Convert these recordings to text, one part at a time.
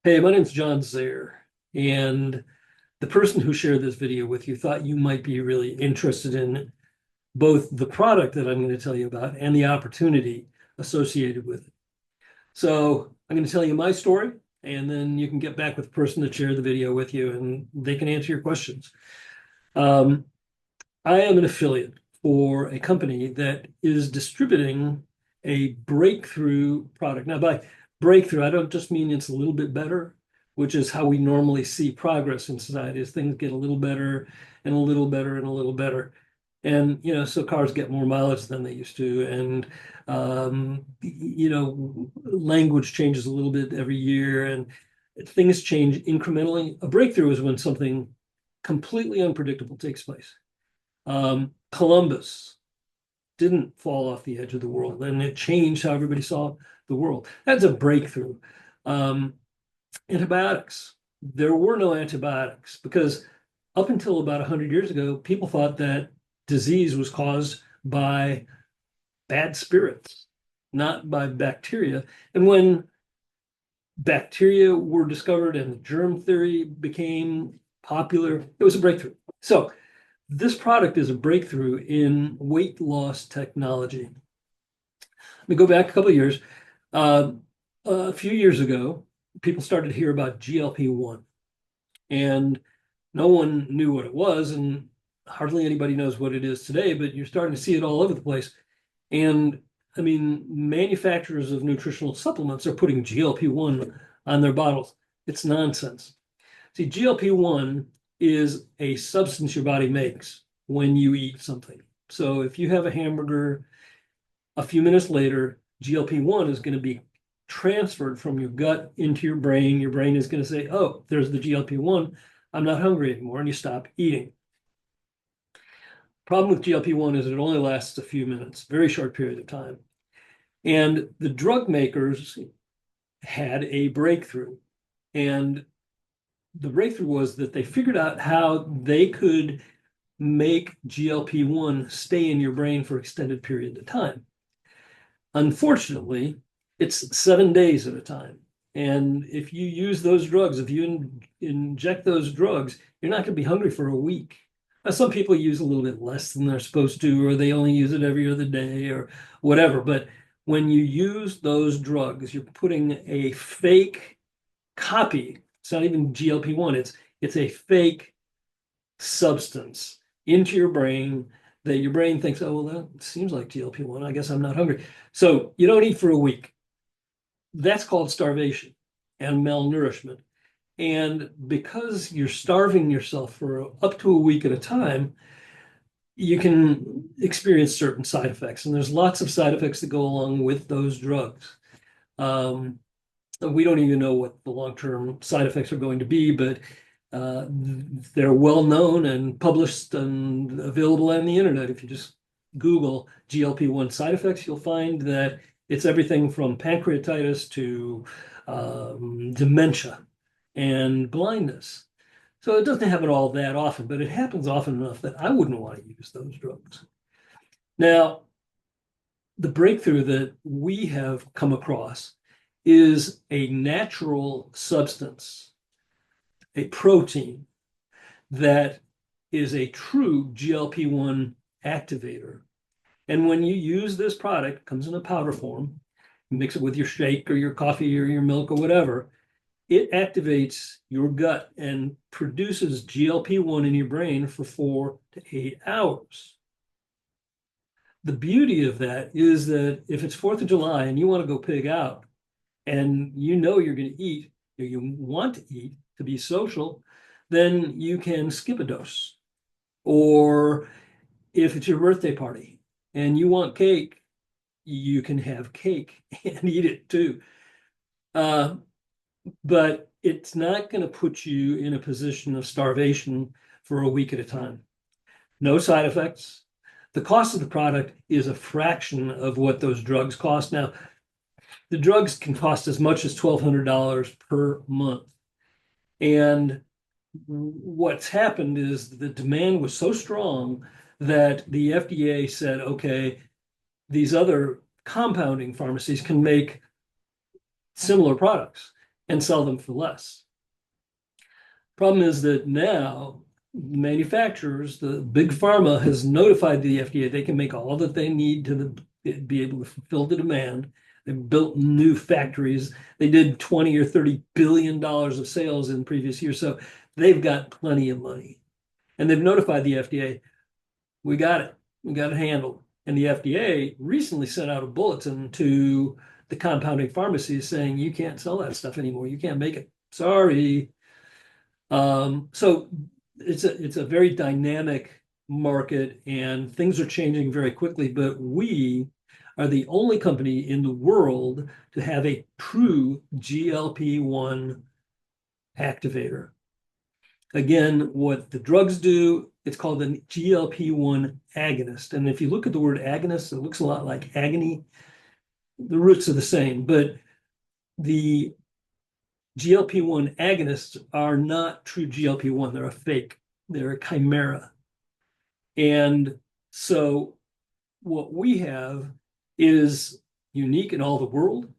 Hey, my name's John Zayer, and the person who shared this video with you thought you might be really interested in both the product that I'm going to tell you about and the opportunity associated with it. So I'm going to tell you my story, and then you can get back with the person that shared the video with you, and they can answer your questions. Um, I am an affiliate for a company that is distributing a breakthrough product. Now, by breakthrough, I don't just mean it's a little bit better, which is how we normally see progress in society, as things get a little better and a little better and a little better. And, so cars get more mileage than they used to. And, language changes a little bit every year and things change incrementally. A breakthrough is when something completely unpredictable takes place. Columbus didn't fall off the edge of the world, and it changed how everybody saw the world. That's a breakthrough. Um, Antibiotics. There were no antibiotics because up until about 100 years ago, people thought that disease was caused by bad spirits, not by bacteria. And when bacteria were discovered and the germ theory became popular, it was a breakthrough. So this product is a breakthrough in weight loss technology. Let me go back a couple of years. A few years ago, people started to hear about GLP-1, and no one knew what it was, and hardly anybody knows what it is today, but you're starting to see it all over the place. And I mean, manufacturers of nutritional supplements are putting GLP-1 on their bottles. It's nonsense. See, GLP-1 is a substance your body makes when you eat something. So if you have a hamburger, a few minutes later, GLP-1 is going to be transferred from your gut into your brain. Your brain is going to say, oh, there's the GLP-1. I'm not hungry anymore. And you stop eating. Problem with GLP-1 is it only lasts a few minutes, very short period of time. And the drug makers had a breakthrough. And the breakthrough was that they figured out how they could make GLP-1 stay in your brain for extended period of time. Unfortunately, it's 7 days at a time. And if you use those drugs, if you inject those drugs, you're not going to be hungry for a week. Now, some people use a little bit less than they're supposed to, or they only use it every other day or whatever. But when you use those drugs, you're putting a fake copy. It's not even GLP-1. It's a fake substance into your brain that your brain thinks, oh, well, that seems like GLP-1. I guess I'm not hungry. So you don't eat for a week. That's called starvation and malnourishment. And because you're starving yourself for up to a week at a time, you can experience certain side effects. And there's lots of side effects that go along with those drugs. We don't even know what the long-term side effects are going to be, but they're well known and published and available on the internet. If you just Google GLP-1 side effects, you'll find that it's everything from pancreatitis to dementia and blindness. So it doesn't happen all that often, but it happens often enough that I wouldn't want to use those drugs. Now, the breakthrough that we have come across is a natural substance, a protein that is a true GLP-1 activator. And when you use this product, it comes in a powder form, you mix it with your shake or your coffee or your milk or whatever, it activates your gut and produces GLP-1 in your brain for 4 to 8 hours. The beauty of that is that if it's 4th of July and you want to go pig out and you know you're going to eat, or you want to eat to be social, then you can skip a dose. Or if it's your birthday party and you want cake, you can have cake and eat it too. But it's not going to put you in a position of starvation for a week at a time. No side effects. The cost of the product is a fraction of what those drugs cost. Now, the drugs can cost as much as $1,200 per month. And what's happened is the demand was so strong that the FDA said, okay, these other compounding pharmacies can make similar products. and sell them for less. Problem is that now manufacturers, the big pharma, has notified the FDA they can make all that they need to be able to fulfill the demand. They've built new factories. They did 20 or 30 billion dollars of sales in previous years, so they've got plenty of money. And they've notified the FDA, we got it handled. And the FDA recently sent out a bulletin to the compounding pharmacies saying, you can't sell that stuff anymore. You can't make it. Sorry. So it's a very dynamic market and things are changing very quickly, but we are the only company in the world to have a true GLP-1 activator. Again, what the drugs do, it's called a GLP-1 agonist. And if you look at the word agonist, it looks a lot like agony. The roots are the same, but the GLP-1 agonists are not true GLP-1. They're a fake. They're a chimera. And so what we have is unique in all the world.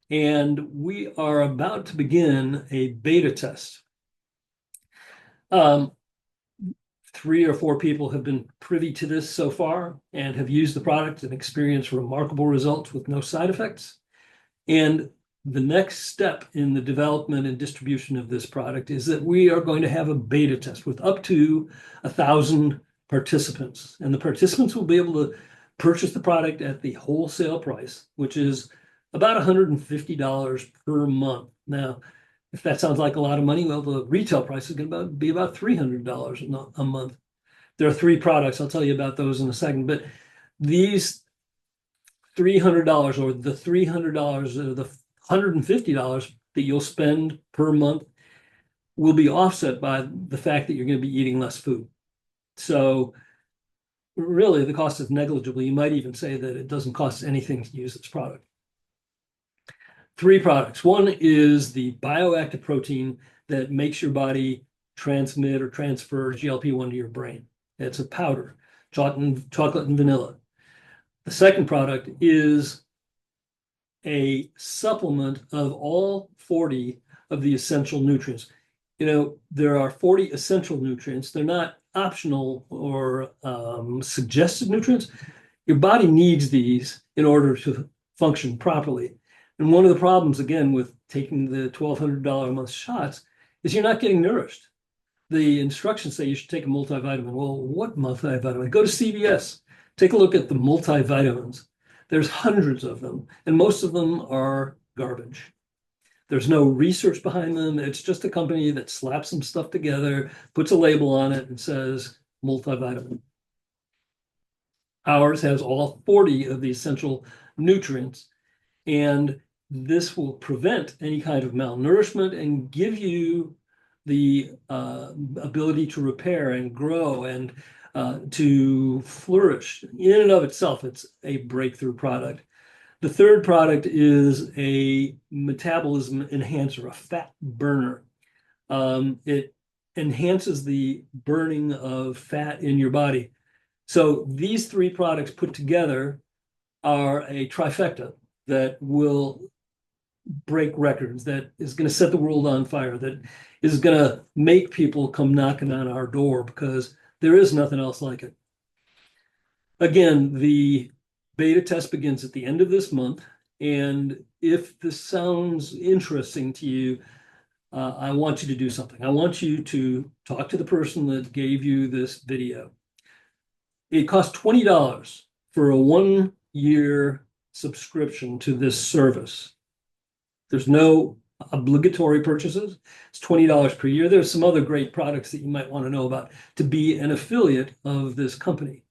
And we are about to begin a beta test. 3 or 4 people have been privy to this so far and have used the product and experienced remarkable results with no side effects. And the next step in the development and distribution of this product is that we are going to have a beta test with up to 1,000 participants. And the participants will be able to purchase the product at the wholesale price, which is about $150 per month. Now, if that sounds like a lot of money, well, the retail price is going to be about $300 a month. There are 3 products. I'll tell you about those in a second. But these $300 or the $300 or the $150 that you'll spend per month will be offset by the fact that you're going to be eating less food. So really, the cost is negligible. You might even say that it doesn't cost anything to use this product. 3 products. One is the bioactive protein that makes your body transmit or transfer GLP-1 to your brain. It's a powder, chocolate and vanilla. The second product is a supplement of all 40 of the essential nutrients. You know, there are 40 essential nutrients. They're not optional or suggested nutrients. Your body needs these in order to function properly. And one of the problems, again, with taking the $1,200 a month shots is you're not getting nourished. The instructions say you should take a multivitamin. Well, what multivitamin? Go to CVS. Take a look at the multivitamins. There's hundreds of them, and most of them are garbage. There's no research behind them. It's just a company that slaps some stuff together, puts a label on it, and says multivitamin. Ours has all 40 of the essential nutrients, and this will prevent any kind of malnourishment and give you the ability to repair and grow and to flourish. In and of itself, it's a breakthrough product. The third product is a metabolism enhancer, a fat burner. It enhances the burning of fat in your body. So these 3 products put together are a trifecta that will break records, that is going to set the world on fire, that is going to make people come knocking on our door because there is nothing else like it. Again, the beta test begins at the end of this month. And if this sounds interesting to you, I want you to do something. I want you to talk to the person that gave you this video. It costs $20 for a 1-year subscription to this service. There's no obligatory purchases. It's $20 per year. There's some other great products that you might want to know about to be an affiliate of this company.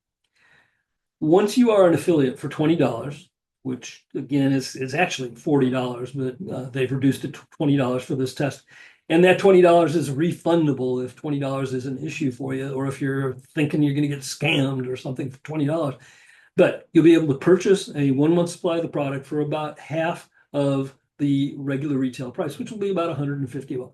Once you are an affiliate for $20, which again is actually $40, but they've reduced it to $20 for this test. And that $20 is refundable if $20 is an issue for you, or if you're thinking you're going to get scammed or something for $20. But you'll be able to purchase a 1-month supply of the product for about half of the regular retail price, which will be about $150.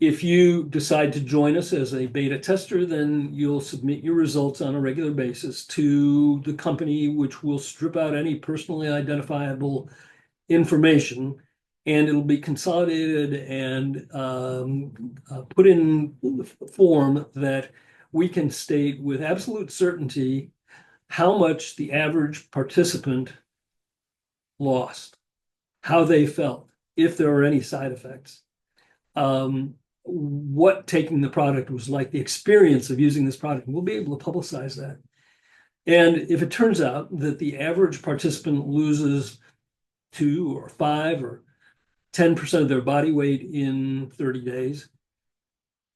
If you decide to join us as a beta tester, then you'll submit your results on a regular basis to the company, which will strip out any personally identifiable information and it'll be consolidated and put in form that we can state with absolute certainty how much the average participant lost, how they felt, if there were any side effects, what taking the product was like, the experience of using this product. We'll be able to publicize that. And if it turns out that the average participant loses 2 or 5 or 10% of their body weight in 30 days,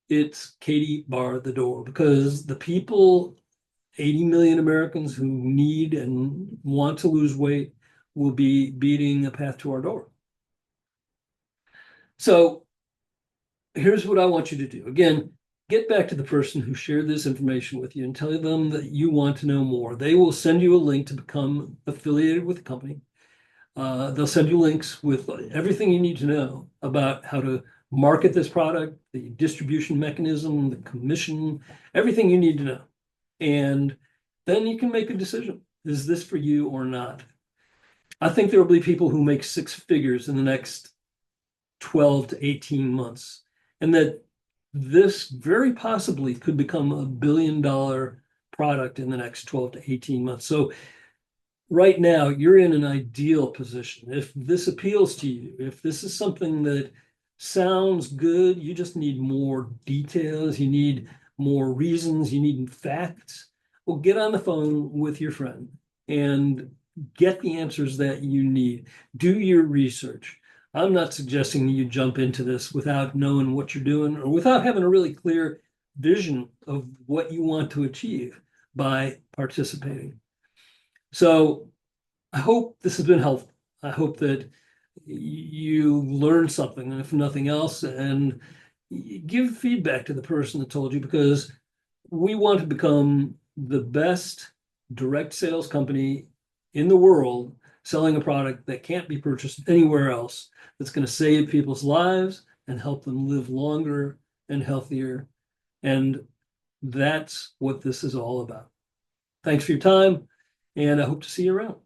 it's Katie bar the door, because the people, 80 million Americans who need and want to lose weight, will be beating a path to our door. So here's what I want you to do. Again, get back to the person who shared this information with you and tell them that you want to know more. They will send you a link to become affiliated with the company. They'll send you links with everything you need to know about how to market this product, the distribution mechanism, the commission, everything you need to know. And then you can make a decision. Is this for you or not? I think there will be people who make 6 figures in the next 12 to 18 months, and that this very possibly could become a $1 billion product in the next 12 to 18 months. So right now, you're in an ideal position. If this appeals to you, if this is something that sounds good, you just need more details, you need more reasons, you need facts, well, get on the phone with your friend and get the answers that you need. Do your research. I'm not suggesting that you jump into this without knowing what you're doing or without having a really clear vision of what you want to achieve by participating. So I hope this has been helpful. I hope that you learned something, if nothing else, and give feedback to the person that told you, because we want to become the best direct sales company in the world, selling a product that can't be purchased anywhere else, that's going to save people's lives and help them live longer and healthier. And that's what this is all about. Thanks for your time, and I hope to see you around.